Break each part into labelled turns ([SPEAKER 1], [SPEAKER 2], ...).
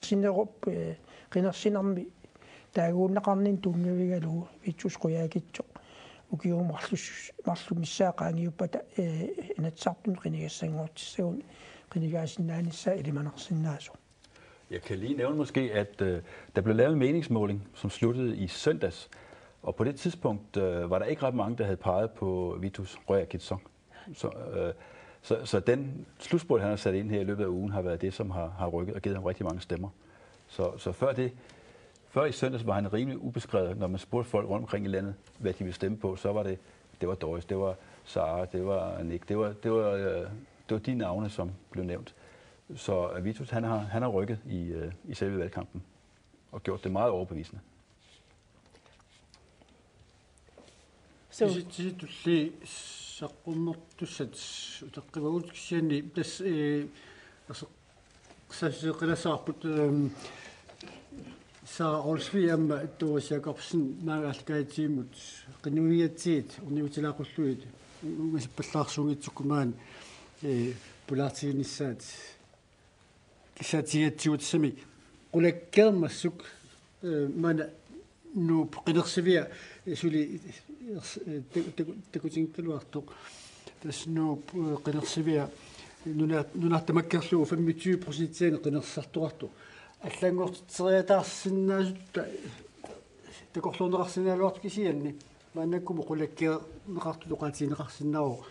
[SPEAKER 1] Sinnerup qinersinarmi taaguunnaqarnin tuungavigalu vitsusquyaakitsoq ukiumarlu missaaqaangiuppata inatsartun qinigassanguortissagun qinigaassinnaanissa ilimanarsinnaasu.
[SPEAKER 2] Jeg kan lige nævne måske, at der blev lavet en meningsmåling, som sluttede i søndags, og på det tidspunkt var der ikke ret mange, der havde peget på Vitus Qujaukitsoq. Så den slutspurt, han har sat ind her i løbet af ugen, har været det, som har rykket og givet ham rigtig mange stemmer. Så før i søndags var han rimelig ubeskrevet, når man spurgte folk rundt omkring i landet, hvad de ville stemme på, så var det var Doris, det var Sara, det var Nick, det var de navne, som blev nævnt. Så Vitus, han har rykket i selve valgkampen og gjort det meget overbevisende.
[SPEAKER 3] саққуммертуссат утеққивагулкисиани тас сасеқиласаарпут саа олсвиамма туусиакорсин наагаалкаатиимут қинуиатсиит орниутилаақуллуит угасиппаллаарсуунгитсуккумаан пулаартигиниссаат кисаатигатсиутсами қулаккеермассук мана нууп қинерсивиа сули такутингкалуартоқ таснууп қинерсивиа нунартамаккерлугу 25% қинерсартуарту аллангортитериатаарсинаасутта такорлуунеқарсинаалуарт кисианни маанаккуму қулаккеэ неқарту тоқаатинеқарсинаару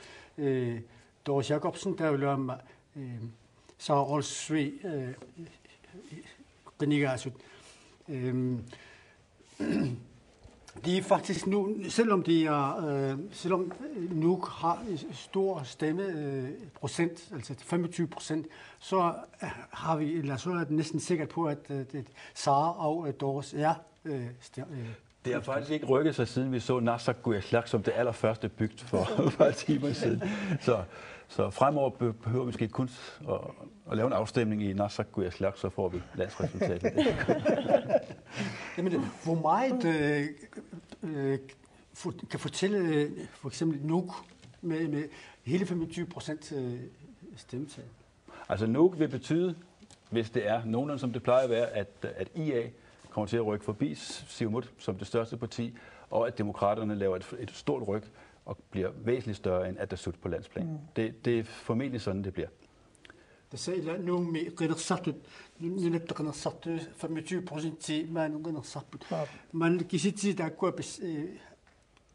[SPEAKER 3] Doris таулуамма Sara Olsvig qinigaasut de er faktisk nu, selvom Nuuk har stor stemmeprocent, altså 25%, så er det næsten sikkert på, at Sara og Doris er
[SPEAKER 2] det har faktisk ikke rykket sig, siden vi så Narsaq Qujaukitsoq som det allerførste bygd for et par timer siden. Så fremover behøver vi måske kun at lave en afstemning i Narsaq Qujaukitsoq, så får vi landsresultatet.
[SPEAKER 3] Jamen, hvor meget kan fortælle for eksempel Nuuk med hele 25% stemmetal?
[SPEAKER 2] Altså Nuuk vil betyde, hvis det er nogenlunde som det plejer at være, at IA kommer til at rykke forbi Siumut som det største parti, og at demokraterne laver et stort ryk og bliver væsentligt større end Atassut på landsplan. Det er formentlig sådan, det bliver.
[SPEAKER 3] Det siger nu med qinersartut nunatteqinersartu 25% maanunqinersarput man kisitsi taakkua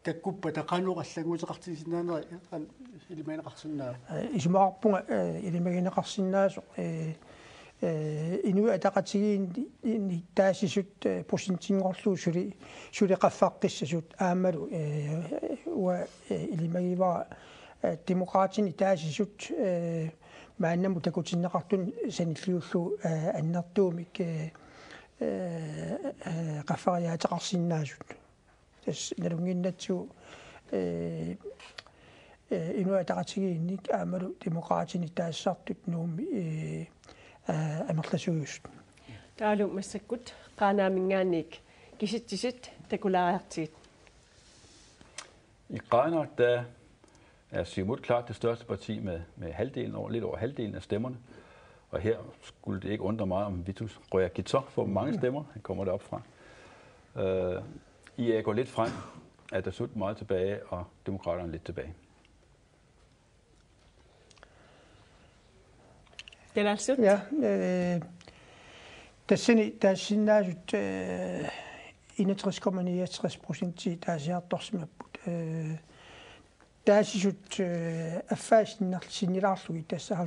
[SPEAKER 3] takkuppa taqanuqallanguuteqartigisinaaneri ilimainaqarsunnaa
[SPEAKER 1] isumaarpunga ilimagineqarsinnaaso inua ataqatigiin taasisut prosentingorlu suli qaffaqqissasut aammalu wa ilimagivara demokraatini taasisut maannamu takutinneqartun sanilluullu annertuumik qaffariaataqarsinnaasut tas nalunginnatsu inua ataqatigiinnik aammalu demokraatini taassartut nuumi амерласугуст
[SPEAKER 4] таалу массаккут qaanaamingaanik kisittisit takulaariartigit
[SPEAKER 2] I Qaanaaq der er Siumut klart det største parti med lidt over halvdelen af stemmerne, og her skulle det ikke undre meget om Vitus Qujaukitsoq får mange stemmer, han kommer derop fra. IA går lidt frem, Atassut meget tilbage, og demokraterne lidt tilbage.
[SPEAKER 4] Ja,
[SPEAKER 1] taassinnaasut 61,69% taasiartorsimapput taasisut affaasinnersinnilaarlugi tassa 50,2%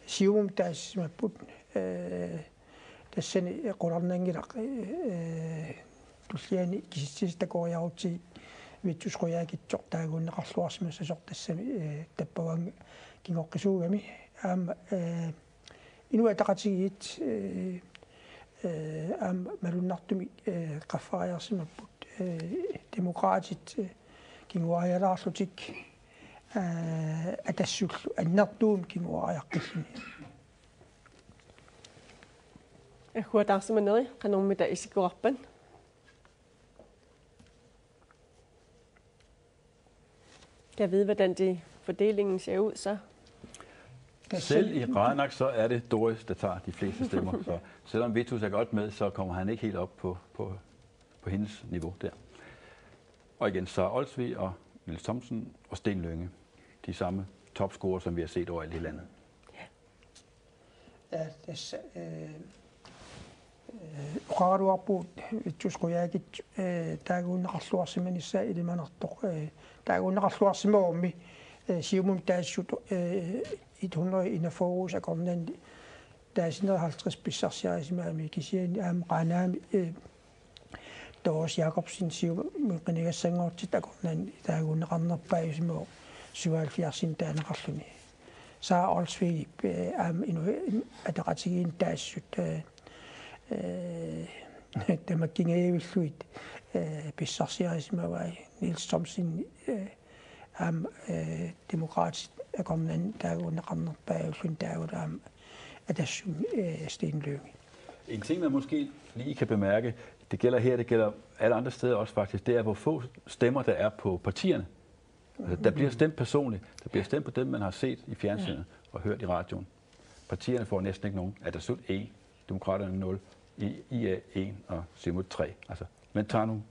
[SPEAKER 1] siumum taasimapput tassani qularnangilaq tulliani kisittistakoriarutti Vitus Qujaukitsoq taaguunneqarluarsimassasor tassami tappavanga kingoqqisuugami aama inua taqatigiit aama malunnartumi qaffariarsimapput demokraatit kinguarialaarlutik atassullu annertuum kinguariaqqilluni
[SPEAKER 4] huataarsimaneri qanormita isikuarpan kan vide, hvordan fordelingen ser ud så?
[SPEAKER 2] Selv i Qaanaaq, så er det Doris, der tager de fleste stemmer. Så selvom Vitus er godt med, så kommer han ikke helt op på hendes niveau der. Og igen, så Olsvig og Niels Thomsen og Sten Lynge. De samme topscorer, som vi har set over i hele landet.
[SPEAKER 1] Ja, Qaruarpu Vitusquyagit taaguunneqarluarsimanissa ilimanartoq taaguunneqarluarsimaormi siumum taassut 100 inafogus akornan taasinnerhaltris pissarsiarisimaami kisiani aam qaanaami Doris Jacobsen sium qinigassangortit akornan taaguunneqarnerpaajusimoo 77 taaneqarluni saa Olsvig aam inu ataqatigiin taassut тамаккингеевиллуит писсарсиарисимавай Niels Thomsen ам демократит акорнан таагуунеқарнерпаагуллун таагулаам атассун Sten Lynge.
[SPEAKER 2] En ting, man måske lige kan bemærke, det gælder her, det gælder alle andre steder også faktisk, det er, hvor få stemmer der er på partierne. Altså, der bliver stemt personligt. Der bliver stemt på dem, man har set i fjernsynet og hørt i radioen. Partierne får næsten ikke nogen. Atassut 1, Demokraterne 0, IA 1 og Siumut 3. Altså, man tager nu.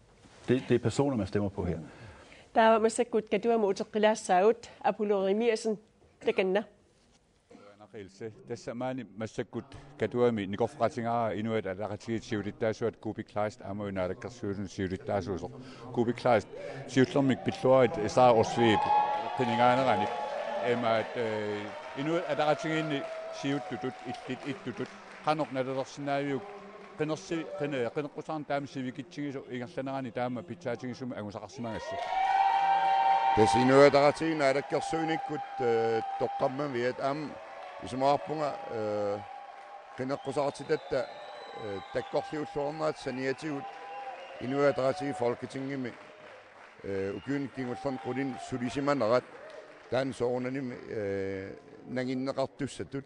[SPEAKER 2] Det er personer, man stemmer på her.
[SPEAKER 4] Der var masser af godt, du har modtaget saut Apollo Remirsen, det kender.
[SPEAKER 5] Tässä mä massakkut katuami nikofratingaa inuit alaqatiit siulittaasuat kubiklaist amuinaarikkarsuusun siulittaasuusoq kubiklaist siutlermik pilluarit isaa orsviip qiningaanerani emaat inuit alaqatigiinni siuttutut ittutut qanoq nalalersinaaviuk qeneqqusaan taam sivikitsingisu ingerlanerani taama pitsaatigisum angusaqarsimagassa
[SPEAKER 6] Tesinuit alaqatigiin alakkersuunikkut toqqamma viat am Исумаарпунга qinneqqusartitatta takkorliulluornaat saniatigut inuatarati folketingimi ukyunikkingullern qulin sulisimanerat taan soornanim nanginneqartussatut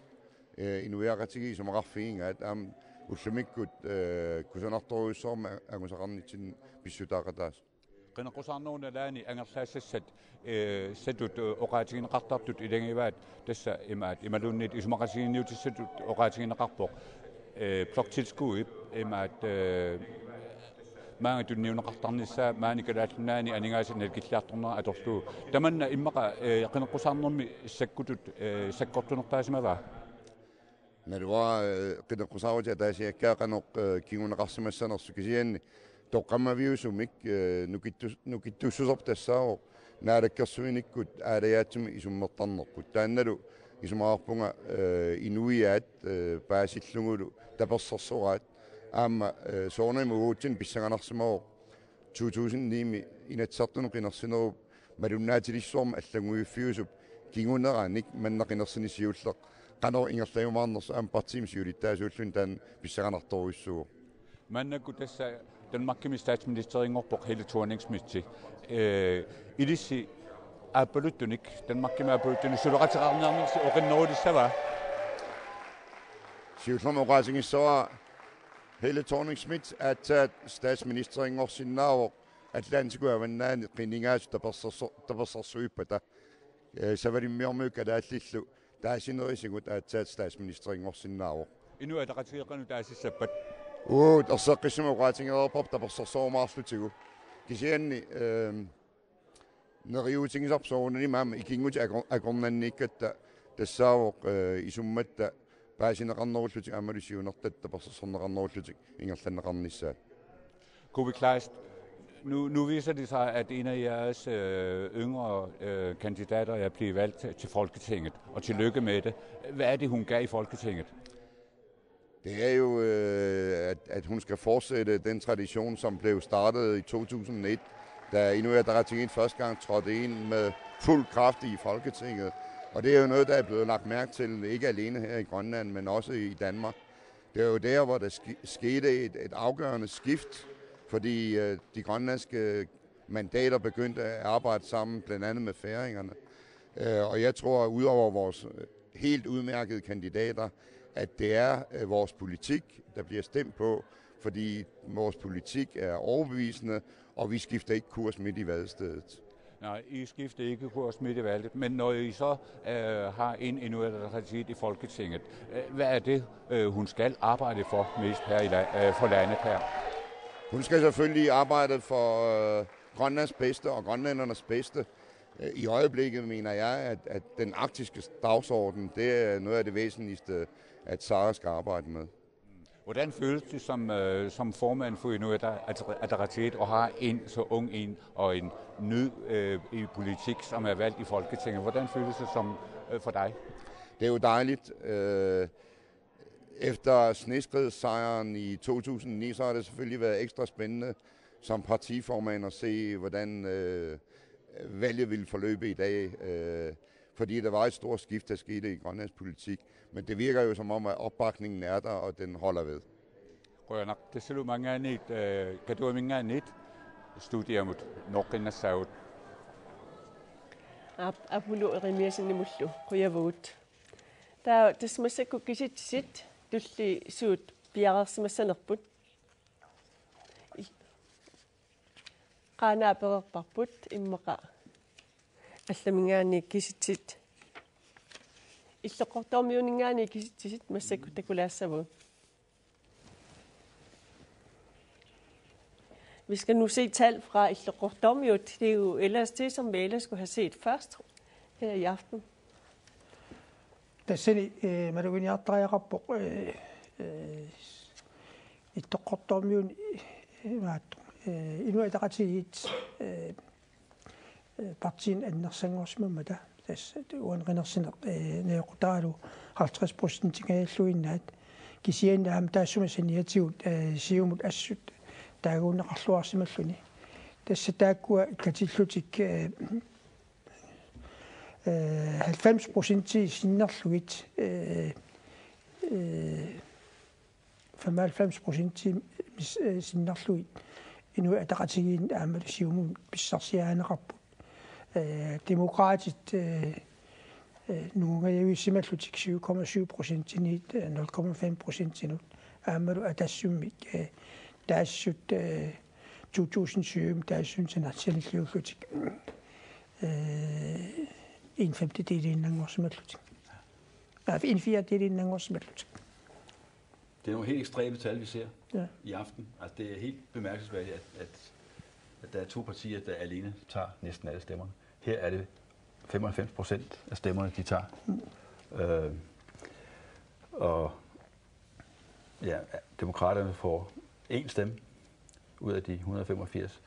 [SPEAKER 6] inuiaqatigi isumaqarfigingaat aam ullumikkut kusanartoruissoorma angusaqarnitsin pissutaaqataas
[SPEAKER 5] qinneqqusarnuuna laani angerlaassat satut oqaatigineqartartut ilangivaat tassa imaat imaluunniit isumaqasiginniutissatut oqaatigineqarpoq ploktilskuip imaat maanga tunniuneqartarnissaa maani kalaallunnaani aningaasannal killiartornera atorluu tamanna immaqa qinneqqusarnermi sakkutut sakkortunertaasimavaa
[SPEAKER 6] narua qinneqqusaaruta taasiakkaa qanoq kinguneqarsimassanersu kisianni toqqammaviusumik nukittussusorp tassaaro naalakkersuinikkut aalayaatimi isummertarnerput taannalu isumaqarpunga inuiaat paasillungulu tapersersoraat aamma soornami uutsin pissanganarsimao 2009 inatsartunu qinersinerup malunnaatilissuarma allanguiuffiusup kinguneraanik manneqinersinisiulleq qanor ingerlagumaarnersu aam partiim siulittaasuullun taan pissanganartoruissugu
[SPEAKER 5] mannakku tassa Danmarkimi statsministeringorpoq Helle Thorning-Schmidt ilissi appaluttunik Danmarkimi appaluttunik suluqatiqarniarnersi oqinnerulissava
[SPEAKER 6] siullermoqaasingissora Helle Thorning-Schmidt attaat statsministeringorsinnaavoq Atlantiku avannaani qiningaas tapersersuippata savalimmiormuuk alaallillu taasinnerisigut attaat statsministeringorsinnaavoq
[SPEAKER 5] inuataqatigeqanu taasissappat
[SPEAKER 6] erseqqissumaquaatingeerpop tapersersoormaarlutigu kisianni neriutingisarpsoorunani maama ikinguti akornanniikkatta tassaavoq isummatta paasineqarnerullutik amalusiunertat tapersersorneqarnerullutik ingerlanneqarnissaat
[SPEAKER 5] Kubi Kleist, nu viser det sig, at en af jeres yngre kandidater er blevet valgt til Folketinget, og tillykke med det. Hvad er det, hun gav i Folketinget?
[SPEAKER 6] Det er jo, at hun skal fortsætte den tradition, som blev startet i 2001, da Inuit Ataqatigiit første gang trådte ind med fuld kraft i Folketinget. Og det er jo noget, der er blevet lagt mærke til, ikke alene her i Grønland, men også i Danmark. Det er jo der, hvor der skete et afgørende skift, fordi de grønlandske mandater begyndte at arbejde sammen, blandt andet med færingerne. Og jeg tror, at udover vores helt udmærkede kandidater, at det er vores politik, der bliver stemt på, fordi vores politik er overbevisende, og vi skifter ikke kurs midt i vadestedet.
[SPEAKER 5] Nej, I skiftede ikke kurs midt i valget, men når I så har en Inuit Ataqatigiit i Folketinget, hvad er det, hun skal arbejde for mest her for landet her?
[SPEAKER 6] Hun skal selvfølgelig arbejde for Grønlands bedste og grønlændernes bedste. I øjeblikket mener jeg, at den arktiske dagsorden, det er noget af det væsentligste, at Sara skal arbejde med.
[SPEAKER 5] Hvordan føles det som formand for Inuit Ataqatigiit at have en så ung en og en ny i politik, som er valgt i Folketinget? Hvordan føles det for dig?
[SPEAKER 6] Det er jo dejligt. Efter sneskridssejren i 2009, så har det selvfølgelig været ekstra spændende som partiformand at se, hvordan valget ville forløbe i dag. Fordi der var et stort skift, der skete i Grønlands politik. Men det virker jo som om, at opbakningen er der, og den holder ved.
[SPEAKER 5] Rønner, det ser du mange gange kan du mange gange studier mod Norge Saud.
[SPEAKER 4] Apollo Remiasen i Muslo, Røyavot. Der det som jeg kunne sige sit, dulli suut bjerre som jeg sender på. Qana berparbut immaqa. Алламингаани киситсит иллеқортормиунингаани киситсит массакку такулаассаву. Vi skal nu se tal fra illeqortormiut. Det er jo ellers det, som vi ellers skulle have set først her i aften.
[SPEAKER 1] Tassani maluiniartariaqarpoq illeqortormiun Inuit Ataqatigiit partien annersangorsmamata tas uanqinерсинеq neoqutaalu 50% tingajalluinnaat kisiannaam taassumасаниатигут сиумут ассут таагуунеқарлуарсималлуни тасса тааккуа иккатиллутик 90% синнерлугит 95% синнерлугит Inuit Ataqatigiit аамалу сиумун писсарсиаанеқарпут demokratisk нунгаяуиссималлутик 7,7% тинит 0,5% тинут аамалу атассуммик таассут 2007 таассунтинартсиналлиуллутик 1/5 делиннангорсималлутик 1/4 делиннангорсималлутик.
[SPEAKER 2] Det er nogle helt ekstreme tal, vi ser i aften. Altså, det er helt bemærkelsesværdigt, at der er to partier, der alene tager næsten alle stemmerne. Her er det 95% af stemmerne, de tager. Og ja, demokraterne får 1 stemme ud af de 185.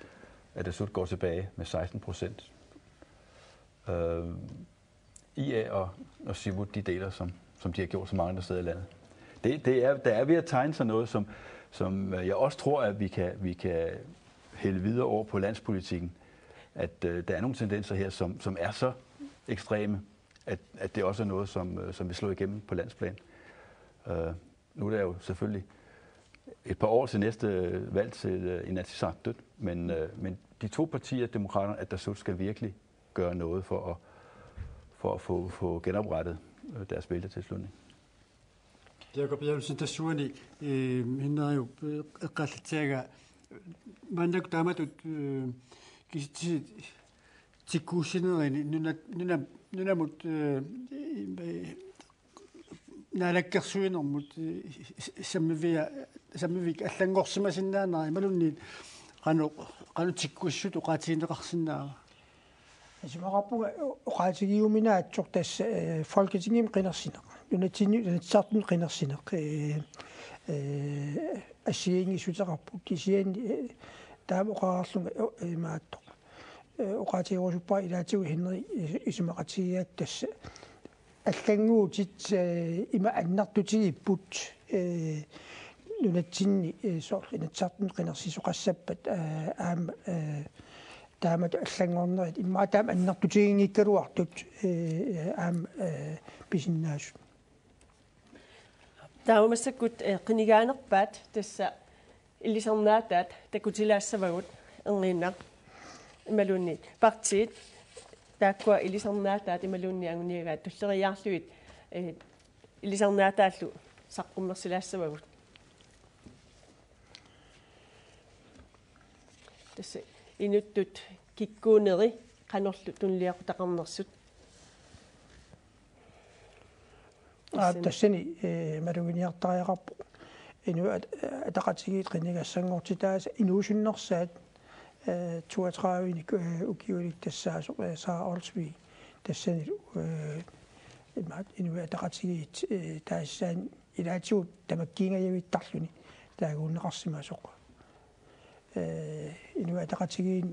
[SPEAKER 2] At det slut går tilbage med 16%. IA og Siumut, de deler, som de har gjort så mange andre steder i landet. Der er ved at tegne sig noget, som jeg også tror, at vi kan hælde videre over på landspolitikken. At der er nogle tendenser her, som er så ekstreme, at det også er noget, som vil slå igennem på landsplan. Nu er der jo selvfølgelig et par år til næste valg til Inatsisartut, men de to partier, demokraterne, at der skal virkelig gøre noget for at få genoprettet deres vælgertilslutning.
[SPEAKER 3] Jakob Jensen tassuani hinnaaju qallatsiaga mannak taamatut kisi tikkuusinerini nunamut naalakkersuinermut sammivik allangorsimasinnaanari malunniit qanu tikkuissut uqaatiineqarsinnaaga
[SPEAKER 1] Simaqarpuga uqaatigiuminaatsoq tassa folketingim qinersineq nunatsaartun qinersineq assiingi suteqarput kisiani taamuqararlunga maattoq uqaatigiurusuppaa ilaatigu hinri isimaqatigiaat tassa аллангууtit има аннартутигиппут нунатсинни сооринатсаартун qinерсисоqassappat аама таамат аллангорнерит имма таам аннартутигингиккалуартут аама писиннаасут
[SPEAKER 4] таумассаккут qinigaanerpaat тасса илисарнаатаат такутилаассавагут эрнииннақ ималуунни партиит тааккуа илисарнаатаат ималуунни агуниагаат туллериаарлуит илисарнаатааллу саққуммерсилаассавагут тасса инуттут киккуунери qanorlu tunliaqutaqarnersut
[SPEAKER 1] тассани малугиниартариақарпу ину атақатигиит қиннигассангортитааса инуусуннерсаат 32-ник укиулик тассаасо саа олсви тассани имаат ину атақатигиит таассаан илаатиут тамаккиингаявиттарлуни таагууннеқарсимаасоқ ину атақатигиин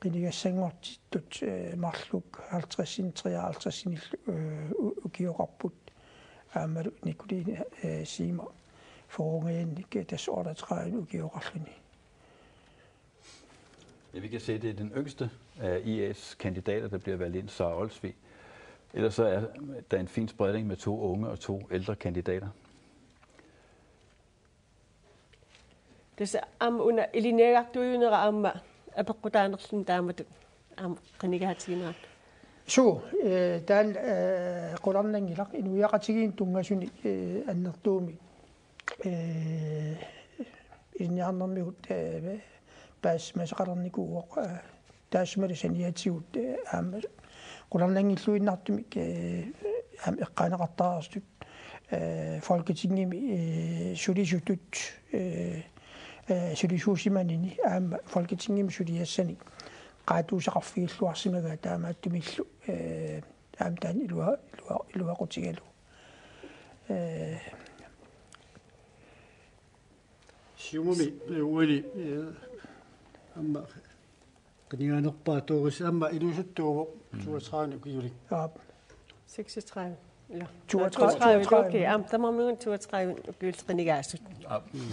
[SPEAKER 1] qinigassangortittut marluk 50-53 ukiorarput aamalu nikulini siima forungaannik tassorlatræen ukiorarluni.
[SPEAKER 2] Ja, vi kan se, at det er den yngste af IA's kandidater, der bliver valgt ind, Sara Olsvig. Ellers så er der en fin spredning med 2 unge og 2 ældre kandidater.
[SPEAKER 4] Det er under elineertuunera amma апеккутаанерлун таамату qinigaatigineraat
[SPEAKER 1] таан qulарнангилақ инуяқатигиин тунгасуни аннертууми инниарнэрмигут паас масеқалерникууоқ таасмали саниатигут аама qulарнангиллуиннартумик аама эққаанеқартаарстут folketingimi sulisutut sulisuusimanini aama folketingimi suliassani qaatuusaqarfigilluarsimaga taamaattumillu aam taan iluaqutigalu
[SPEAKER 3] siumumi uili amma qiniganerpaa tuuris amma ilusuttuuvo 32 kiulik
[SPEAKER 4] 36 Ja. 32 okay. Der må man 32 gyldsqinigaasut.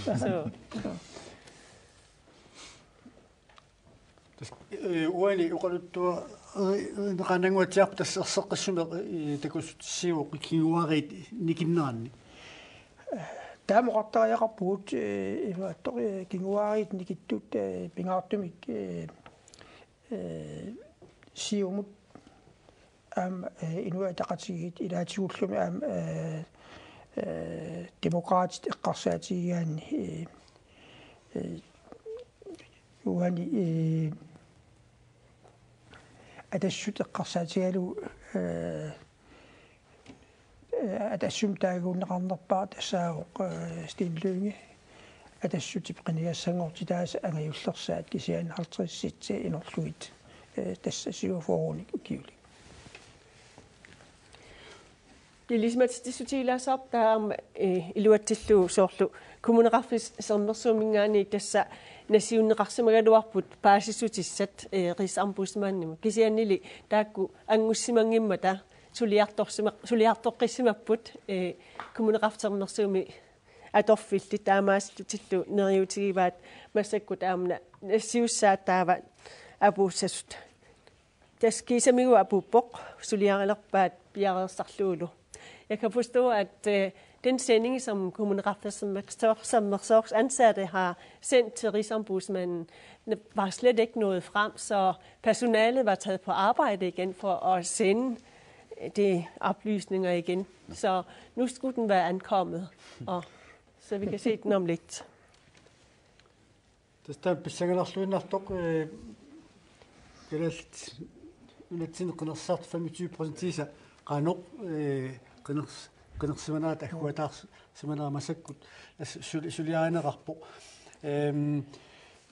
[SPEAKER 4] Så
[SPEAKER 3] uani uqaluttua neqananguatiarp tasserseqqissumeq takussiuq kiuarit nikinnaanni
[SPEAKER 1] таамоqartariaqarpugut ivaattori kinguarit nikittut pingaartumik siumut am inuataqatigit ilaatigullumi am demokraatit eqqarsaatigigaanni uani atassut eqqarsaatigalu atassum taaguunneqarnerpaa tassaagoq Steen Lynge atassutip qinigassangortitaasa angajullersaat kisian 50 inorlugit tassasiuforunik ukiuli.
[SPEAKER 4] Det er ligesom at diskuteres op, der om iluatillu soorlu kommuneqarfis sernersuumingaani tassa nasiunneqarsimaгаluarput paasisutissat riisarpusmaannima kisiannili taakku angussimangimma suliartoqqissimapпут kommuneqarfsernersuumi atorfilli taamaaslutillu neriutigivaat massakku taamna nassiussaataava apuussasut taskiisamigu apuppoq suliarilerpaat piareersarluulu. Jeg kan forstå, at den sending, som kommuneqarfsernersorgs ansatte har sendt til Rigsombudsmanden, var slet ikke nået frem, så personalet var taget på arbejde igen for at sende de oplysninger igen. Så nu skulle den være ankommet, og så vi kan se den om lidt.
[SPEAKER 3] Det er besækkenarluinartoq gelat ulatsin qnersart 25% qanoq qnersimanaat akkuataars simana masakkut suliaanerarpo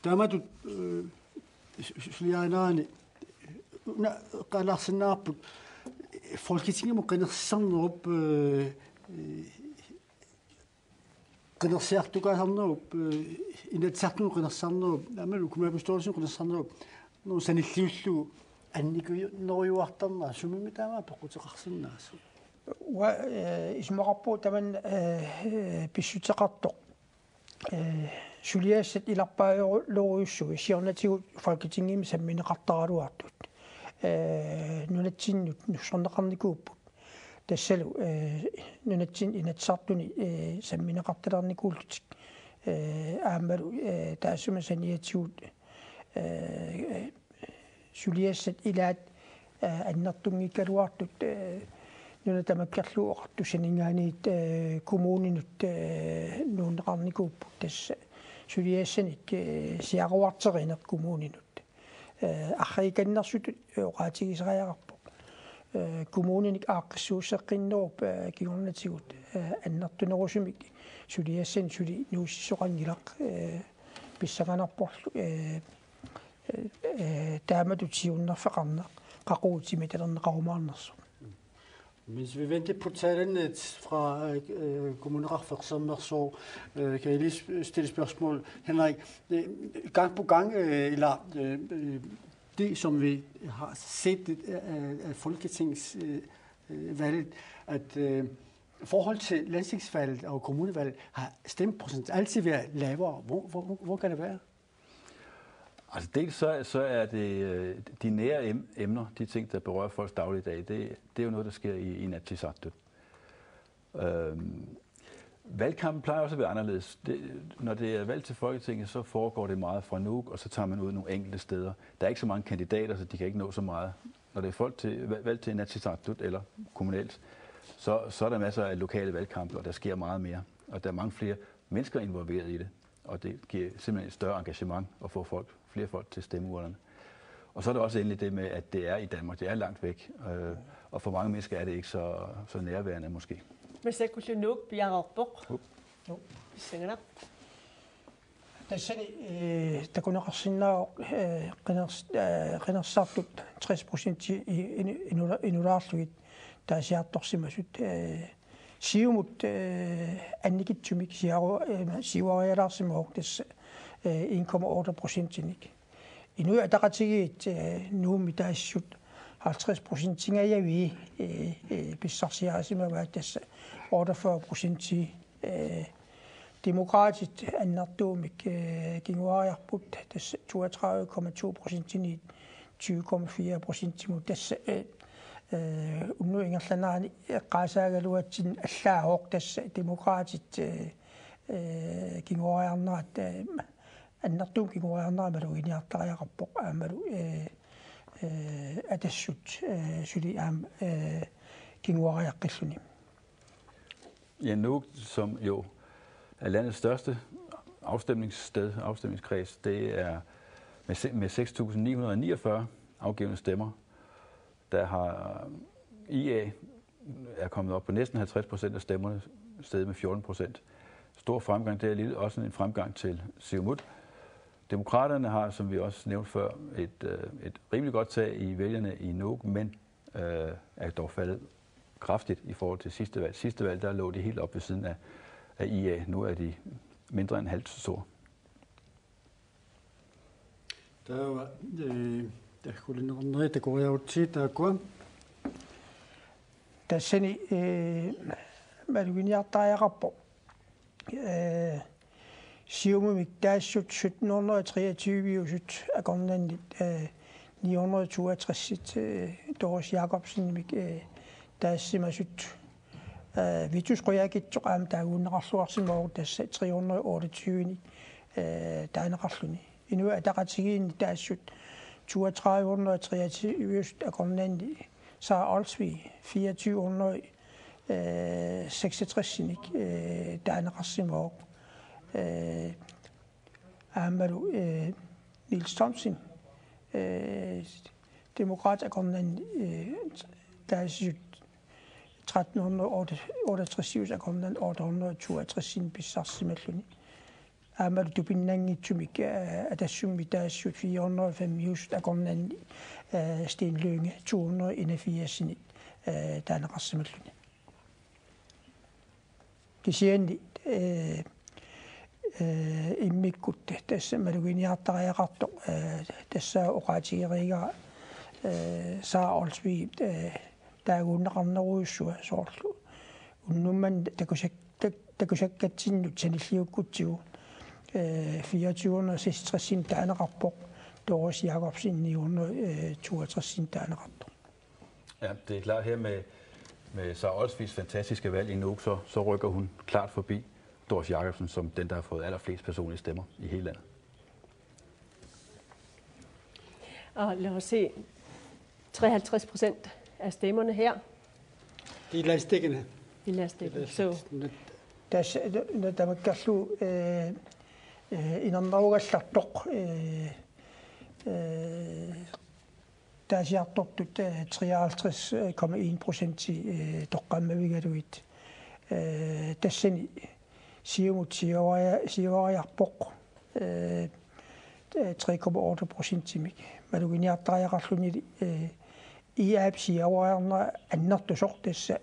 [SPEAKER 3] taamatut suliaanaani qalarsinnaarput folketingimu qnersarnerup qnersiartukaasarnerup inatsartunu qnersarnerup amalu kumapustoorisum qnersarnerup no sanilliullugu annikuyuartarnaa sumimi taamaa peqquteqarsinnaasu
[SPEAKER 1] wa ismaqarpu taman pissuteqartoq suliassat ilarpaajoruussugu siornatigu folketingimi sammineqartaraluartut nunatsinut nussorneqarnikuupput tassalu nunatsin inatsartuni sammineqartalarnikuullutik aammalu taassuma saniatigut suliassat ilaat annertungikkaluartut nuna tamakkarluuqartu saningaaniit kommuninut nuunneqarnikuupput tassa suliassanik siaquarterineq kommuninut ахриканнерсут оqaatigisariaqarpo kommunenik aaqqissuusseqqinnerup kigornatigut annertunerusumik suliassan suli nuussissoqangilaq pissanganarporlu taamatutiunnerfeqarneq qaquutimitallerneqarumaarnersu.
[SPEAKER 3] Mens vi venter på tallet fra kommuneretfærd, så kan jeg lige stille spørgsmål. Henrik, gang på gang, eller det som vi har set af folketingsvalget, at forhold til landstingsvalget og kommunevalget har stemmeprocent altid været lavere. Hvor kan det være?
[SPEAKER 2] Altså dels så er det de nære emner, de ting, der berører folks dagligdag, det er jo noget, der sker i Inatsisartut. Valgkampen plejer også at være anderledes. Når det er valg til Folketinget, så foregår det meget fra Nuuk, og så tager man ud nogle enkelte steder. Der er ikke så mange kandidater, så de kan ikke nå så meget. Når det er valg til Inatsisartut eller kommunalt, så er der masser af lokale valgkampe, og der sker meget mere. Og der er mange flere mennesker involveret i det. Og det giver simpelthen et større engagement at få flere folk til stemmeurnerne. Og så er der også endelig det med, at det er i Danmark. Det er langt væk. Og for mange mennesker er det ikke så nærværende måske.
[SPEAKER 4] Men så kunne du nok blive rapport.
[SPEAKER 1] Der kunne nok sinna qinersartut 60% inularluit taasiartorsimasut siumut annikitsumik siuarialaarsimuaq tassa 1,8%-nik. Inu ataqatigit nuumi taassut 50% tingayavi pissarsiarasimavat tassa 48% demokratisk annertuumik kinguariarput tassa 32,2%-ni 20,4% tassa unnu ingerlanaani qaasaaгаluatsin allaahoq tassa demokraatit kinguariarnaat annertuum kinguariarnaa maluiniartariaqarpoq aamalu atassut suli aam kinguariaqqilluni.
[SPEAKER 2] Ja, Nuuk, som jo er landets største afstemningskreds, det er med 6.949 afgivne stemmer. Der har IA er kommet op på næsten 50% af stemmerne, steget med 14%. Stor fremgang, det er også en fremgang til Siumut. Demokraterne har, som vi også nævnte før, et rimelig godt tag i vælgerne i Nuuk, men er dog faldet kraftigt i forhold til sidste valg. Sidste valg, der lå de helt op ved siden af IA. Nu er de mindre end halvt så store.
[SPEAKER 3] Der skulle noget, der går jo til, der går.
[SPEAKER 1] Der seni maluiniartariaqarpo siumumik taassut 1723 usut aqornannit 962 Doris Jacobsen taassimasut vitus qoyakitsoq aam taaguunneqarluarsimaru tassa 328 taaneqarluni inu ataqatigiinni taassut 3223 aqornanni Sara Olsvig 2466 taaneqarsimaru aamalu Niels Thomsen demokrat aqornanni taassut 1368 aqornan 862 pissarsimalluni aamalu tupinnangitsumik atassummi taassut 405 aqornanni Sten Lønge 281 taaneqarsimalluni kisianni immikkut tassa maluiniartariaqartoq tassa oqaatigeriga Sara Olsvig taaguunneqarneruussua soorlu unnumman takusakkatsinnut sanilliukkutsigu 2466 taaneqarpoq Doris Jacobsen 962 taaneqartoq.
[SPEAKER 2] Ja, det er klart her med Sara Olsvigs fantastiske valg i Nuuk, så rykker hun klart forbi Doris Jacobsen som den, der har fået allerflest personlige stemmer i hele landet.
[SPEAKER 4] Og lad os se, 53% af stemmerne her.
[SPEAKER 3] De er landstikkende.
[SPEAKER 4] Så
[SPEAKER 1] tamakkallu inarnarugallartoq таасиарторtut 53,1% тоққаммавигалуит тассани сиумут сиуариарпоқ 3,8%-имик малугиниартариақарлунили иаап сиуариарна аннертусоқ тасса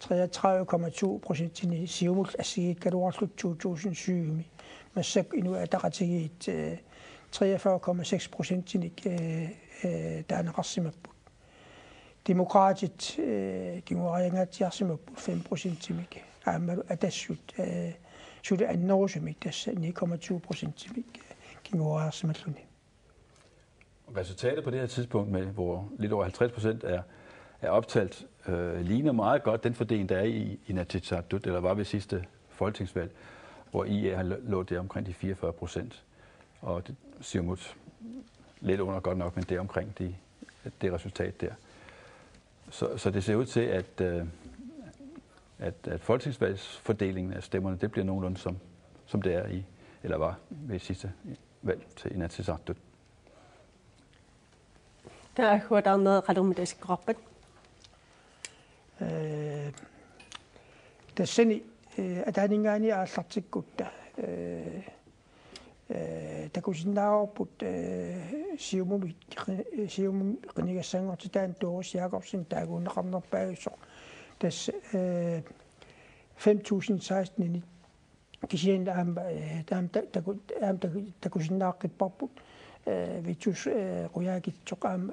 [SPEAKER 1] 33,2%-ини сиумул ассигиккалуарлут 2007-ми массак инуа атақатигиит 43,6%-ник таанеқарсимаппут демократит кимуариангаатиарсимаппут 5%-имик аамалу атассут сули аннерусумик тасса 9,2%-имик кимуариарсималлуни.
[SPEAKER 2] Resultatet på det her tidspunkt, med, hvor lidt over 50% er optalt, ligner meget godt den fordeling, der er i Inatsisartut, eller var ved sidste folketingsvalg, hvor IA har lå det omkring de 44%, og det Siumut lidt under godt nok, men det er omkring det resultat der. Så det ser ud til, at folketingsvalgsfordelingen af stemmerne, det bliver nogenlunde som det er i, eller var ved sidste valg til Inatsisartut.
[SPEAKER 4] Der er hørt om noget ret kroppen.
[SPEAKER 1] Tassani ataningaani aallartikkutta takusinnaarput siumumi qinigassangortitaan Doris Jakobsen taaguunneqarnerpaagissoq tass 5016 kisiin taam takusinnaaqipparput vitus quyaagitsoqaam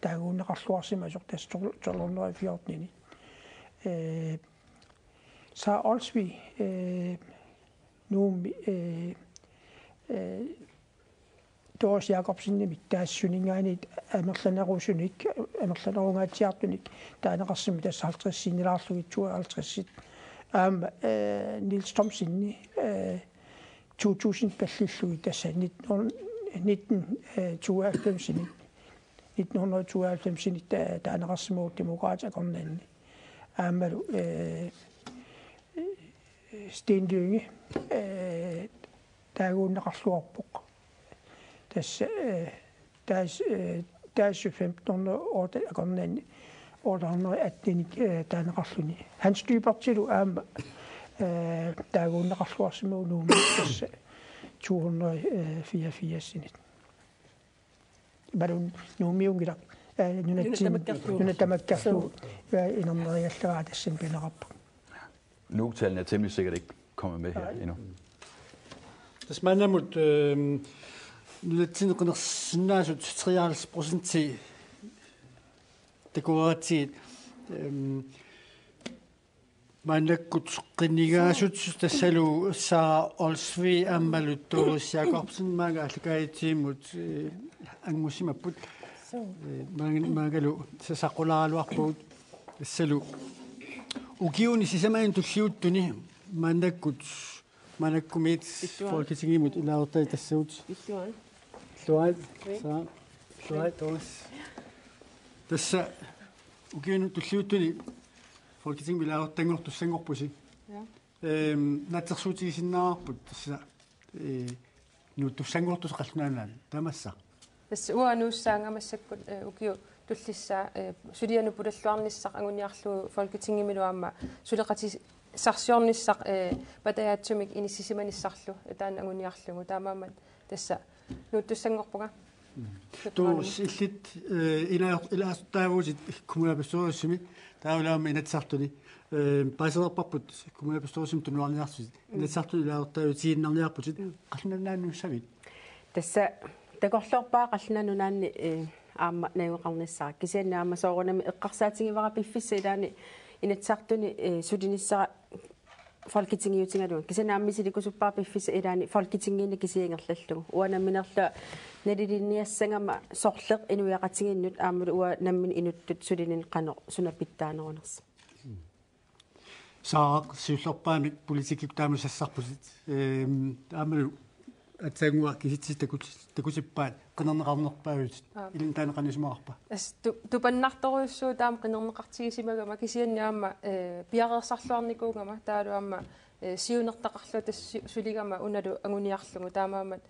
[SPEAKER 1] taaguunneqarluarsimasoq tass 14 så Olsby nu Doris Jakobsen mittas syningaani amerlanerusunik amerlanerungaatiartunik taaneqarsimi tass 50 sinilaarlugit 52 Niels Thomsinni 2000 pallillugi tassa 1992 taaneqarsimuut demokraatiaqornaanni aamalu Sten Lynge taaguunneqarluarpoq tassa taas 1500 år aqornaanni ordernerattinik taaneqarluni Hans Dybertilu aama taaguunneqarluarsimu nuumi tassa 284 sinit balun nuumiungilaq nunatamakkarlu inermerialleraa tassan pinerappa.
[SPEAKER 2] Nuugtallene er temmelig sikkert ikke kommet med her endnu.
[SPEAKER 3] Tässä mä näen, että nyt siinä kun sinänsut 3% tekoatit mä näen, kun qinnigaasut tässä saa Olsvi ammalut Doris Jakobsen mä käsikäitimut angusimapput mä kälu se saqulaaluarpuut selu ukiuni sisämään tulliuttuni manakkumit folketingimut ilaartai tassut luai tos tässä ukiuni tulliuttuni folketingim ilaartangortussangorpusi natsersuutigisinnaarput tässä nuuttussangortus qallunaanaan tamassa
[SPEAKER 7] tässä uanuussaangamassakut ukiu tullissa sulianu pudalluarnissaq anguniarlu folketingimiluamma suleqati sarsiornissaq patayaatsumik inissisimanissarlu taan anguniarlugu taamaamat tässä nuuttussangorpuga
[SPEAKER 3] tuus illit ilaastuttaavuusit kumulapassuussimi taulaamma inatsartuni paiserparput kumulapassuussim tunuarniarsusit inatsartuni ilaaruttaavutiinnarniarputit qallunaannuussavit
[SPEAKER 4] tässä takorlorpaa qallunaannunaanni aamma naiuqarnissaa kisiannaamma soorunami eqqarsaatigivaqa piffissailaani inatsartuni sulinissara folketingiutingaluun kisiannaammisilikusuppaa piffissailaani folketingiinna kisiangerlallugu uanamminerla nalilinniassangama sorleq inuiaqatiginnut aammalu uanammin inuttut sulinin qano sunapittaaneruners
[SPEAKER 3] saaq siullorpaamik politikik taamusassarpusit aammalu atsaangua kisitsitakusippaat qinerneqarnerpaagut ilin taaneqanisumaarpa
[SPEAKER 7] tupannartoruussuu taam qinerneqartigisimagama kisianniaamma piareersarluarnikuungama taaluamma siunertaqarlu tassuligama unalu anguniarlugu taamaamat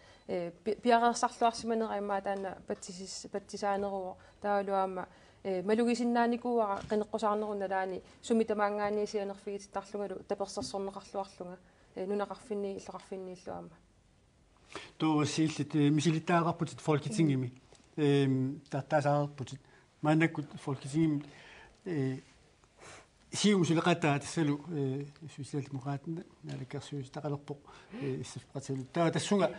[SPEAKER 7] piareersarluarsimanerimmaa taana pattisaaneruo taaluaama malugisinnaanikuuara qineqqusаарnerunalaani sumitamaangaani sianerfigitittarlugalu tapersersorneqarluarlunga nunaqarfinni иллоqarfinniilluama
[SPEAKER 3] туусииллит мисилитаагаарпутит folketingimi тартаасаарпутит маанаккут folketingimi сиумсулеқатаа тассалу социалдемократна налаккерсуус тақалерпоқ иссафқатилу таа тассунга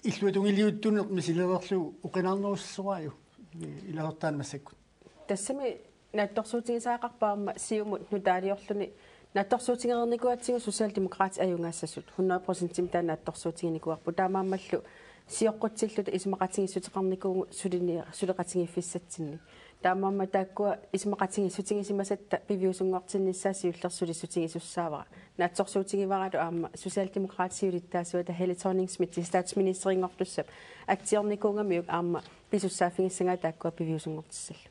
[SPEAKER 3] иллуатунгилиуттунеқ мисилерерлу оқинаарнеруссуааю илаортаан массаккут
[SPEAKER 8] тассами натторсуутигисаақарпаама сиумут нутаалиорлуни натторсуутингерникуатсигу социалдемокраат аюнгаассасут 100% таана натторсуутингникуарпу таамааммаллу сиоққутсиллута исмақатингиссутеқарникуугу сулеқатингиффиссатсинни таамаамма тааккуа исмақатингиссутингисимасатта пивиусунгортинниссааси уллерсулиссутингисуссаавара наатсорсуутингиваралу аама социалдемокраатсиулиттаасуата Helle Thorning-Schmidt статсминистерингортуссап актиорникуунгамиук аама писуссааффигиссангаа тааккуа пивиусунгортиссаллу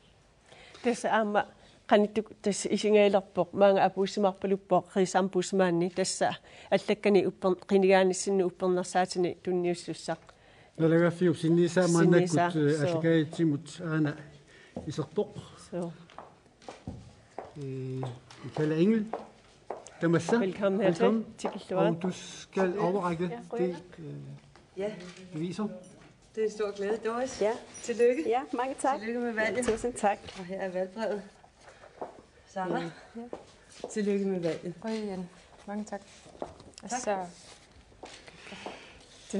[SPEAKER 4] тасса аама qanituk tass isingailerpoq maanga apuussimarpaluppoq qiisaampuusmaanni tassa allakкани upper qinigaannissinnu uppernersaatini tunniussussaq
[SPEAKER 3] налагаффиуп синнисаа маанаккут аллакаатсимут аана исерпоқ Michaela Engel тамасса
[SPEAKER 4] velkommen hertil
[SPEAKER 3] og du skal overrække det beviser.
[SPEAKER 9] Det er en stor glæde, Doris.
[SPEAKER 8] Ja.
[SPEAKER 9] Tillykke.
[SPEAKER 8] Ja, mange tak.
[SPEAKER 9] Tillykke med valget.
[SPEAKER 8] Tusind tak.
[SPEAKER 9] Og her er valgbrevet. Sara. Ja. Tillykke med valget.
[SPEAKER 7] Oi, Jan. Mange tak.
[SPEAKER 9] Tak.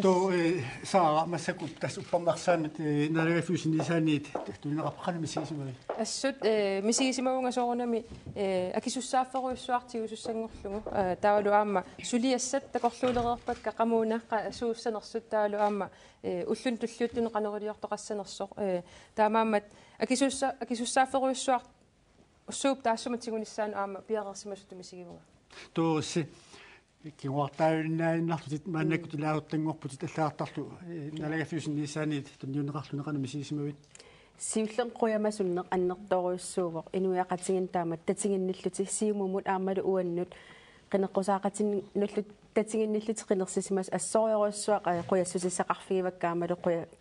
[SPEAKER 3] То Sara массакут тас уппарнарсаанат налагаффиусиннисааниит туннеқарпаққана мисигисимари
[SPEAKER 7] ассут мисигисимаунгасоорнами акисуссаафферуйуссуартигусуссангорлугу таавалу аама сулиассат такорлуулереерпат қақамуунаққа сууссанерсут таавалу аама уллун туллиуттуне қанериортоқассанерсоқ таамаамат акисуссаафферуйуссуарт уссууп таассуматсигунissaan аама пиареерсимасуту мисигивуга
[SPEAKER 3] тоосси киуартаавиннааннартут маанаккут илаавуттангорпут аллаартарлу налагаффиусиннисааниит тунниунеқарлунеқана мисигисимавит
[SPEAKER 8] сиуллен қуямасуннеқ аннерторуйуссуугоқ инуяқатингин таамат татингинниллути сиумумут аамалу уаннут qinеққусаақатиннуллут татингинниллути қинерсисимас ассориоруссуақ қуяссусиссақарфигиваккаамалу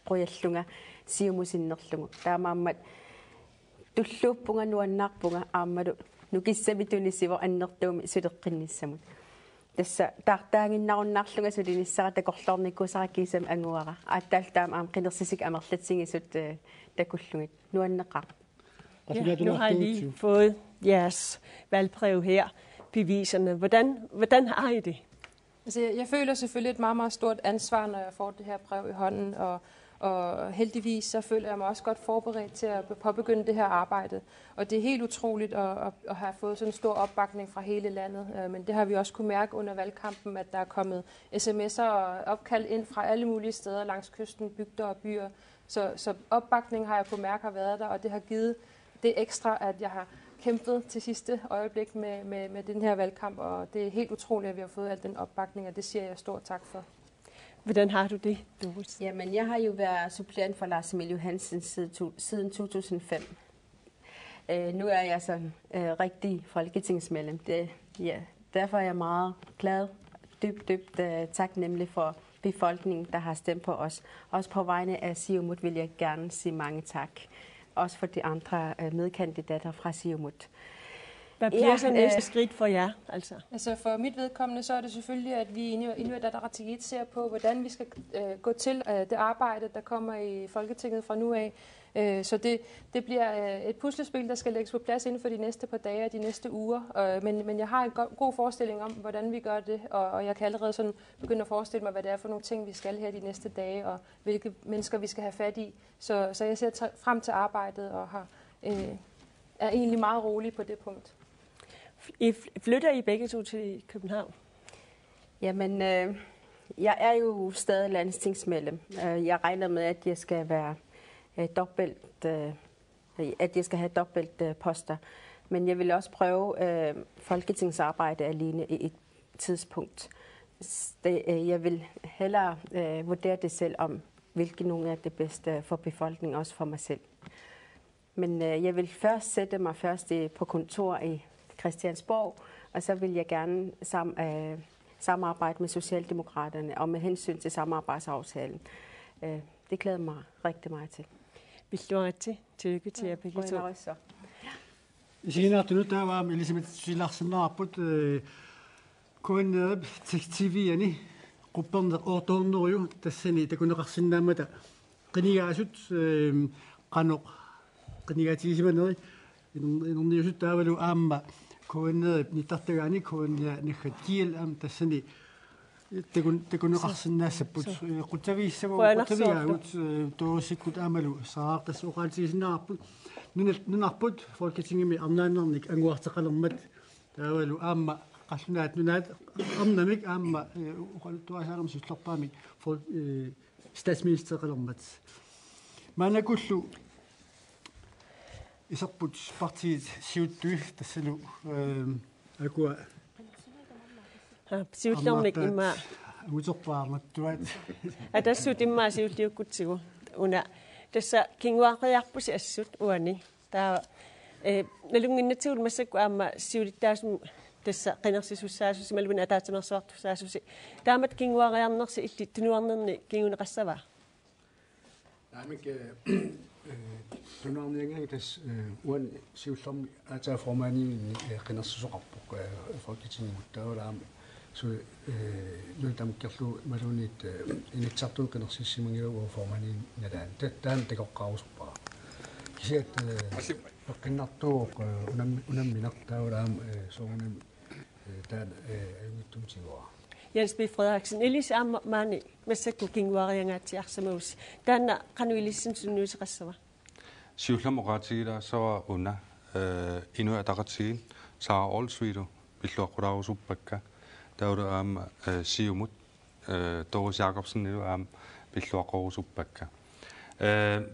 [SPEAKER 8] қуяллунга сиумусиннерлугу таамааммат туллууппунга нуаннаарпунга аамалу нукиссамитунисиво аннертууми сулеққинниссамут тасса таартаангиннаруннаарлунга сулиниссара такорлорниккусараккисам ангуара ааттаалтаам аам qinерсисик амерлатсигисут такуллугит нуаннеқар.
[SPEAKER 4] Nu har I lige fået jeres valgbrev her, beviserne. Hvordan har I det?
[SPEAKER 7] Altså, jeg føler selvfølgelig et meget, meget stort ansvar, når jeg får det her brev i hånden, og heldigvis så føler jeg mig også godt forberedt til at påbegynde det her arbejde. Og det er helt utroligt at have fået sådan en stor opbakning fra hele landet. Men det har vi også kunne mærke under valgkampen, at der er kommet sms'er og opkald ind fra alle mulige steder langs kysten, bygder og byer. Så opbakning har jeg kunne mærke har været der, og det har givet det ekstra, at jeg har kæmpet til sidste øjeblik med den her valgkamp. Og det er helt utroligt, at vi har fået al den opbakning, og det siger jeg stor tak for.
[SPEAKER 4] Hvordan har du det, Doris?
[SPEAKER 8] Jamen, jeg har jo været suppleant for Lars Emil Johansen siden 2005. Nu er jeg sådan rigtig folketingsmedlem. Derfor er jeg meget glad, dybt taknemmelig for befolkningen, der har stemt på os. Også på vegne af Siumut vil jeg gerne sige mange tak. Også for de andre medkandidater fra Siumut.
[SPEAKER 4] Hvad bliver så næste skridt for jer?
[SPEAKER 7] Altså for mit vedkommende, så er det selvfølgelig, at vi i Inuit Ataqatigiit ser på, hvordan vi skal gå til det arbejde, der kommer i Folketinget fra nu af. Så det bliver et puslespil, der skal lægges på plads inden for de næste par dage og de næste uger. Men jeg har en god forestilling om, hvordan vi gør det, og jeg kan allerede sådan begynde at forestille mig, hvad det er for nogle ting, vi skal her de næste dage, og hvilke mennesker vi skal have fat i. Så jeg ser frem til arbejdet og er egentlig meget rolig på det punkt.
[SPEAKER 4] Flytter I begge to til København?
[SPEAKER 8] Jamen, jeg er jo stadig landstingsmedlem. Jeg regner med, at jeg skal være have dobbelt poster. Men jeg vil også prøve folketingsarbejde alene i et tidspunkt. Jeg vil hellere vurdere det selv om, hvilke nogle er det bedste for befolkningen, også for mig selv. Men jeg vil først sætte mig på kontor i Christiansborg Og så vil jeg gerne samarbejde med Socialdemokraterne og med hensyn til samarbejdsaftalen. Det glæder mig rigtig meget til.
[SPEAKER 4] Vil du have tillykke til jer begge to?
[SPEAKER 3] Senere til nu, der var Elisabeth Silarsen-Narput, kun TV-erne, gruppen ordner jo, der sender det kunne rejse nærmere der. Qinigaasut qanigaatigisimanneri inorniusut taavalu aamma kuanneerip nittartagaani kuanniakkat kiil am tassani takuneqarsinnaassaput quttaviissagaagut toossikkut aamalu saartas uqaatigisinnaarput nunarput folketingimi arnaannernik anguartaqalermat taavalu aamma qallunaat nunaat arnamik aamma uqaluttuasaaram sullorpaamik statsministerqalermat Manakullu isarput partiet siuttu tassalu akua
[SPEAKER 4] siullermik imma
[SPEAKER 3] utorpaarmattuat
[SPEAKER 4] atassut imma siulliukkutsigu una tassa kinguaqqiarpusi assut uani taa nalunginnatigul massakku aamma siulittaasum tassa qinersisussaasusi malun ataatamersuartussaasusi taamat kinguaqaarnersi illi tunuarnerni kinguneqassava
[SPEAKER 3] Namik tunarnianga tas uan siullermi ataaformaani qinersusoqarpoq folketingimuttaulaam su nutamkkerlu malunit initsartu qinersissimangilua formaani nalaan tattaan takoqqarusuppaa kisiat peqinnartuuq unamminartaulaam soorunam taan ayuttumtigua
[SPEAKER 4] Jens B. Frederiksen, Elis Ammani, massakku kinguariangaatiarsamuus. Taanna qanuilissin sunnuuseqassava.
[SPEAKER 10] Siullamoraatigila sawa una inuataqatigin saa olsuidu pilluaqqularusuppakka taudu aam siumut Doris Jacobsen nilu aam pilluaqqurusuppakka.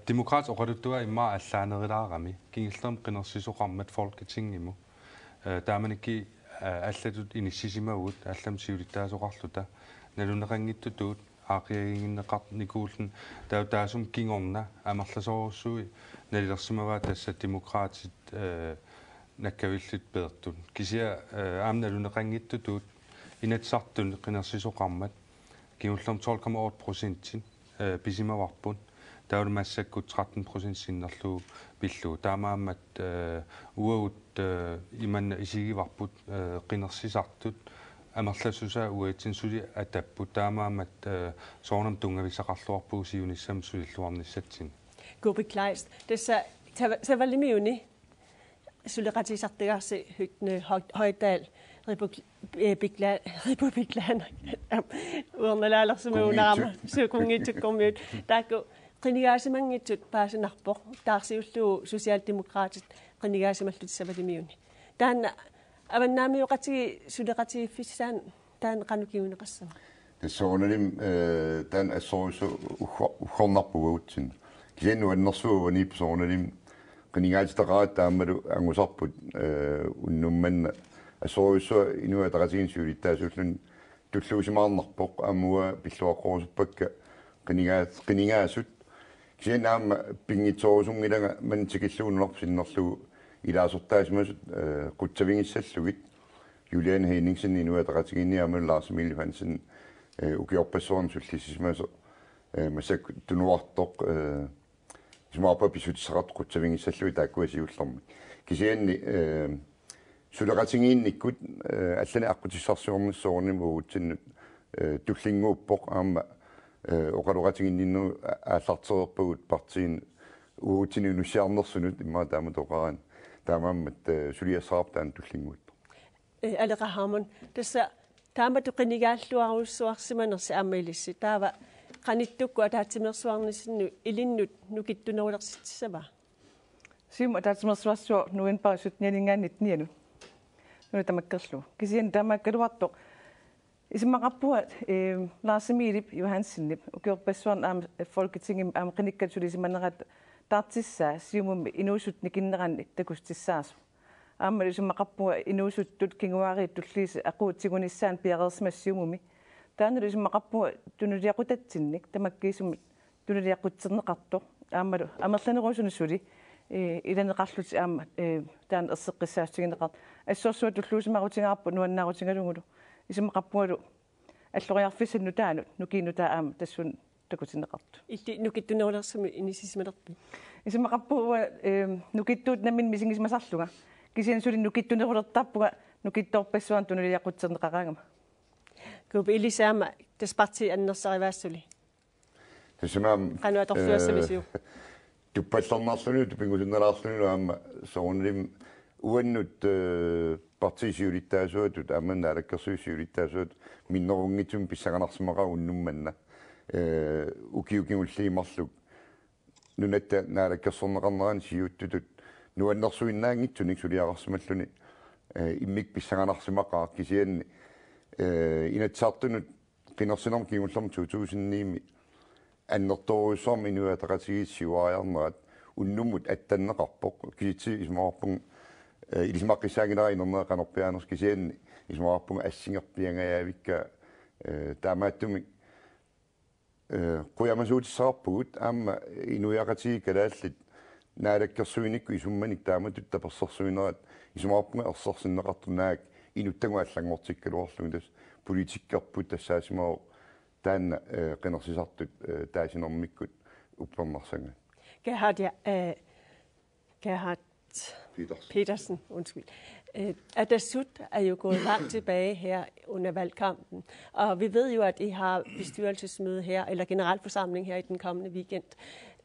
[SPEAKER 10] Demokrat oqaluttua imma allaanerilаарami kingillerm qinersisoqarmat folketingimu taamaniki аллатут иниссисимагут аллам сиулиттаасоқарлута налунеқангиттутуут аақиагингиннеқарникууллун таасум кингорна амерласоруссуи налилерсимаваа тасса демократит наккавиллут пеэртут кисиа аамналунеқангиттутуут инатсартун қинерсисоқармат киуллерм 12,8% писимаварпун таул массаккут 13% синнерлуу пиллуу таамааммат уагут иманна исигиварпут qinnersisartut амерласуса уатсинсули атаппут таамаамат соорнам тунгависақарлуарпуу сиунissam сулиллуарниссатсин
[SPEAKER 4] Gobi Kleist tassa tavalimiuni suleqatisartigarsi hytne Højdal Republiklan uernalaalersimuunaarma suukungittukkormiut taakku qinigaasimanngitsut paasinarpoq taarsiulluu sosialdemokraatit qinigaasimallut savalimiuni taanna avannaamiuqatigi suleqatigiffissaan taan qanukiuneqassava
[SPEAKER 6] tasoonalim taan assorusu ukhornarpuguutsin kiannu annersuuvani persoonalim qinigaatitaqarat taammalu angusarput unnummanna assorusu inuataqatigin suulittaasuullun tulluusimaarnarpoq ammua pilluaqqorusuppakka qinigaasut kianaamma pingitsorusungilaga mantikilluunersinnerluu ilaasortaasimasut qutsavingissallugit Julian Henningsen inuataqatiginniarmul Lars Emil Johansen ukiorpassoorn sullissismaso masak tunuartoq smaapa pisutissaqart qutsavingissallui taakkuasiullermi kisianni suleqatigiinnikkut allani aqqutissarsuornissoornim uutsinnu tullinguuppoq aamma oqaluqatiginninnu aallartereerpagut partiin uutini nussiarnersunut imma taamatoqaran taamammat suliassaraptaan tullinguut
[SPEAKER 4] алеқармун тасса таамату қинигaalluarussuarsimanersi ааммаилисси таава qaниттукку атаатсимерсуарнисинну илиннут нукиттунерулерситсава
[SPEAKER 11] сим атаатсимерсуарсуа нуинпаасут ниалингааннит ниану нуна тамаккерлу кисиан таамаккалуартоқ исиммақарпуа Lars Emil Johansenнип укиорпассуарн аама folketingim аама қиниккатсулисиманерат таартиссаа сиумумми инуусут никиннеранни такустиссаасу ааммали симмақарпуа инуусуттут кингуариит туллииси aquutsigunissaan piaqersmassiumumi таанали симмақарпуа тунулиақутатсинник тамаккиисумми тунулиақутсернеқарто ааммалу амерланерусунissuli i den retslut am den researchingen så du kluse marutinga på nu narutinga du isem rapporto at loriar fissen nu der nu ginu der am det sun det går til ret
[SPEAKER 4] nu gik du noget som inisisme der
[SPEAKER 11] isem rappo nu gik du na min missing isma salluga kisen suri nu gik du noget tappu nu gik du pessuan tu nu jeg kunne sådan rarangam
[SPEAKER 4] kunne Elisama det sparti anna sarivasuli
[SPEAKER 6] det som
[SPEAKER 4] kan du at fører sig hvis jo
[SPEAKER 6] du personer du pingu generasjoner am sånn uennut partisjuurittaasuut amman naalakkersuusiulittaasuut minnerungitum pissaganarsimaqa unnummanna ukiukingulliimarluk nunatta naalakkersorneqarneran siuuttutut nuannersuinnaangittunik suliaqarsimalluni immik pissaganarsimaqaa kisianni inatsartunut qinarsinorm kingullerm 2009 annertoruussorm inuataqatigiitsiuariarnerat unnumut attanneqarpoq kisitsi ismaarpung ilismaqqissaangilera inerneqanorpiaaners kisianni ismaarpung assingerpiangajaavikka taamaattumi quyaamasuutissarappugut aamma inuiaqatigi kalaallit naalakkersuinikku isummanik taamatut tapersorsuinerat ismaarpunga ersorsinneqartunaak inuttagu allangortikkaluarlugu tas politikkerput tassaasimaru taanna qinersisartut taasinermikkut uppernarsanga
[SPEAKER 4] Gerhard Petersen, undskyld. Atassut er jo gået langt tilbage her under valgkampen, og vi ved jo, at I har bestyrelsesmøde her, eller generalforsamling her i den kommende weekend.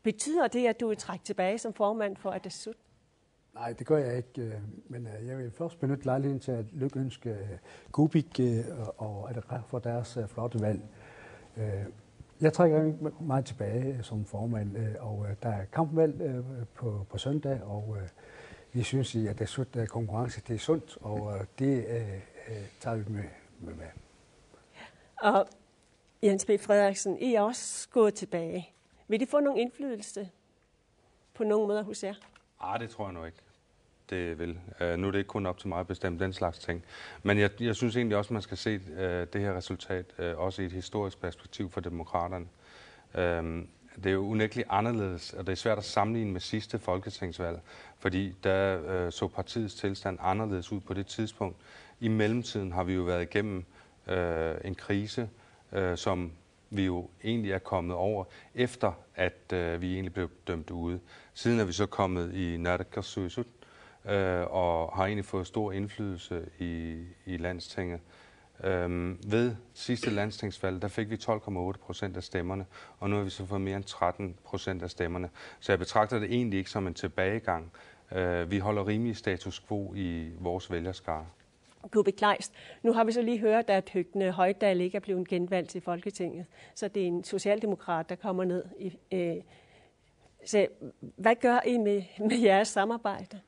[SPEAKER 4] Betyder det, at du er trækket tilbage som formand for Atassut?
[SPEAKER 3] Nej, det gør jeg ikke, men jeg vil først benytte lejligheden til at lykønske Kubik og Adra for deres flotte valg. Jeg trækker ikke meget tilbage som formand, og der er kampvalg på søndag, og vi synes, at det er sundt konkurrence, det er sundt, og det tager vi med.
[SPEAKER 4] Og Jens B. Frederiksen, I er også gået tilbage. Vil de få nogen indflydelse på nogen måder hos jer?
[SPEAKER 10] Det tror jeg nu ikke. Det vil. Nu er det ikke kun op til mig at bestemme den slags ting. Men jeg synes egentlig også, at man skal se det her resultat også i et historisk perspektiv for demokraterne. Det er jo unægteligt anderledes, og det er svært at sammenligne med sidste folketingsvalg, fordi der så partiets tilstand anderledes ud på det tidspunkt. I mellemtiden har vi jo været igennem en krise, som vi jo egentlig er kommet over, efter at vi egentlig blev dømt ude. Siden er vi så kommet i naalakkersuisut, og har egentlig fået stor indflydelse i landstinget. Ved sidste landstingsvalg, der fik vi 12,8% af stemmerne, og nu har vi så fået mere end 13% af stemmerne. Så jeg betragter det egentlig ikke som en tilbagegang. Vi holder rimelig status quo i vores vælgerskare.
[SPEAKER 4] Kubik Kleist, nu har vi så lige hørt, at Høgne Højdal ikke er blevet genvalgt til Folketinget, så det er en socialdemokrat, der kommer ned. Så hvad gør I med jeres samarbejde?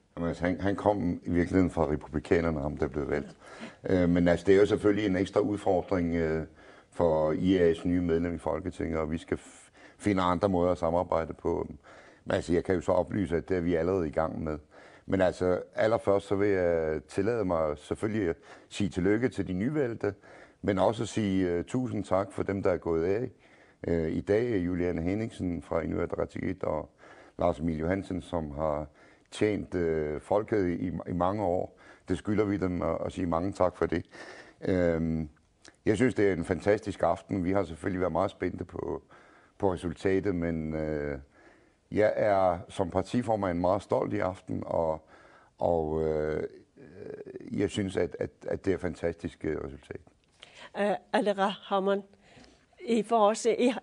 [SPEAKER 6] Han kom i virkeligheden fra republikanerne, ham der blev valgt. Men altså, det er jo selvfølgelig en ekstra udfordring for IA's nye medlem i Folketinget, og vi skal finde andre måder at samarbejde på. Men altså, jeg kan jo så oplyse, at det er vi allerede i gang med. Men altså, allerførst så vil jeg tillade mig selvfølgelig at sige tillykke til de nyvalgte, men også at sige tusind tak for dem, der er gået af. I dag er Juliane Henningsen fra Inuit Ataqatigiit og Lars Emil Johansen, som har tjent folket i mange år. Det skylder vi dem at sige mange tak for det. Jeg synes, det er en fantastisk aften. Vi har selvfølgelig været meget spændte på resultatet, men jeg er som partiformand meget stolt i aften, og jeg synes, at det er et fantastisk resultat.
[SPEAKER 4] Adra Hammond, I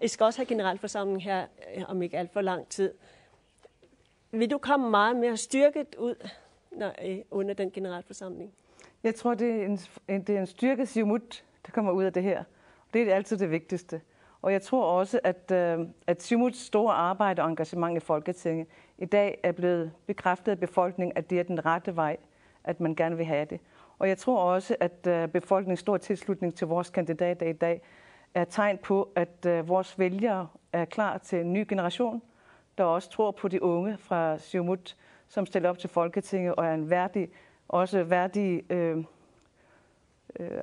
[SPEAKER 4] skal også have generalforsamling her om ikke alt for lang tid. Vil du komme meget mere styrket ud under den generalforsamling?
[SPEAKER 11] Jeg tror, det er en styrket Siumut, der kommer ud af det her. Det er altid det vigtigste. Og jeg tror også, at Siumuts store arbejde og engagement i Folketinget i dag er blevet bekræftet af befolkningen, at det er den rette vej, at man gerne vil have det. Og jeg tror også, at befolkningens store tilslutning til vores kandidater i dag er tegn på, at vores vælgere er klar til en ny generation, der også tror på de unge fra Siumut, som stiller op til Folketinget og er en værdig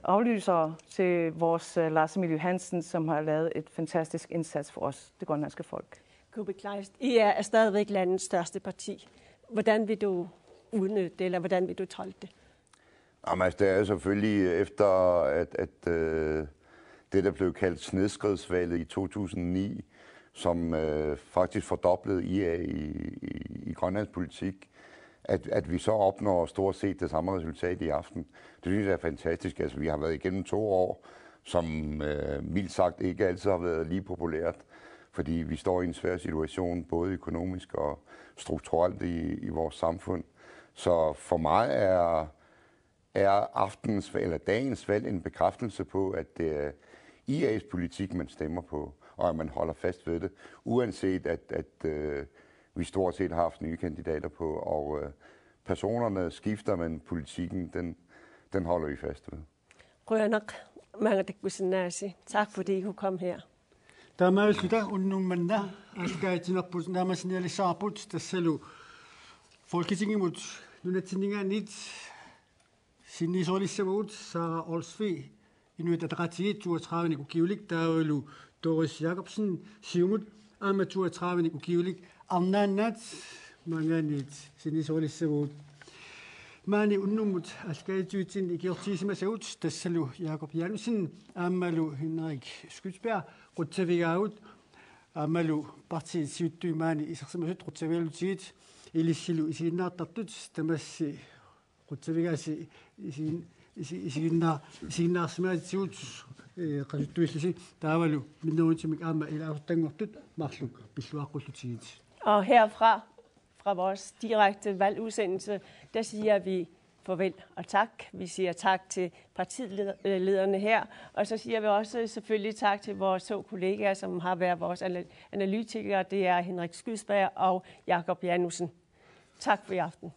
[SPEAKER 11] aflyser til vores Lars Emil Johansen, som har lavet et fantastisk indsats for os, det grønlandske folk.
[SPEAKER 4] Kubik Kleist, I er stadigvæk landets største parti. hvordan vil du udnytte det, eller hvordan vil du tolke det?
[SPEAKER 6] Jamen, altså, det er selvfølgelig efter, at det, der blev kaldt snedskridsvalget i 2009, som faktisk fordoblede IA i Grønlands politik, at vi så opnår stort set det samme resultat i aften. Det synes jeg er fantastisk. Altså, vi har været igennem 2 år, som mildt sagt ikke altid har været lige populært, fordi vi står i en svær situation, både økonomisk og strukturelt i vores samfund. Så for mig er dagens valg en bekræftelse på, at det er IA's politik, man stemmer på, og at man holder fast ved det, uanset at vi stort set har haft nye kandidater på, og personerne skifter, men politikken, den holder vi fast ved.
[SPEAKER 4] Rønnak, Mangatikbusinasi. Tak fordi I kunne komme her.
[SPEAKER 3] Tämä on sitä unnummenna, äskäitinappu nämä sinäli saaput tässä Folketinget nunetsinninganit sinnisolissavut Sara Olsvi inuit atratiit 32 ku kiulik taulu Doris Jacobsen siumut amma 32 ku kiulik arnaannat manganit sinnisolissavut Mani unnumut äskäituitin ikiortiisimasavut tassalu Jakob Janussen ammalu Henrik Skytsberg Rutsavigaut ammalu partiit siuttuimaani isarsamasut Rutsavialutiit ilissilu isiginnaartartut tamassi Rutsavigaasi isiginnaarsimaatisiut qasuttuillisi taavalu minnuutimik aama ilaartangortut marluk pilluaqqullutigit.
[SPEAKER 4] Og herfra fra vores direkte valgudsendelse, der siger vi farvel og tak. Vi siger tak til partilederne her, og så siger vi også selvfølgelig tak til vores 2 kollegaer, som har været vores analytikere. Det er Henrik Skydsberg og Jakob Janussen. Tak for i aften.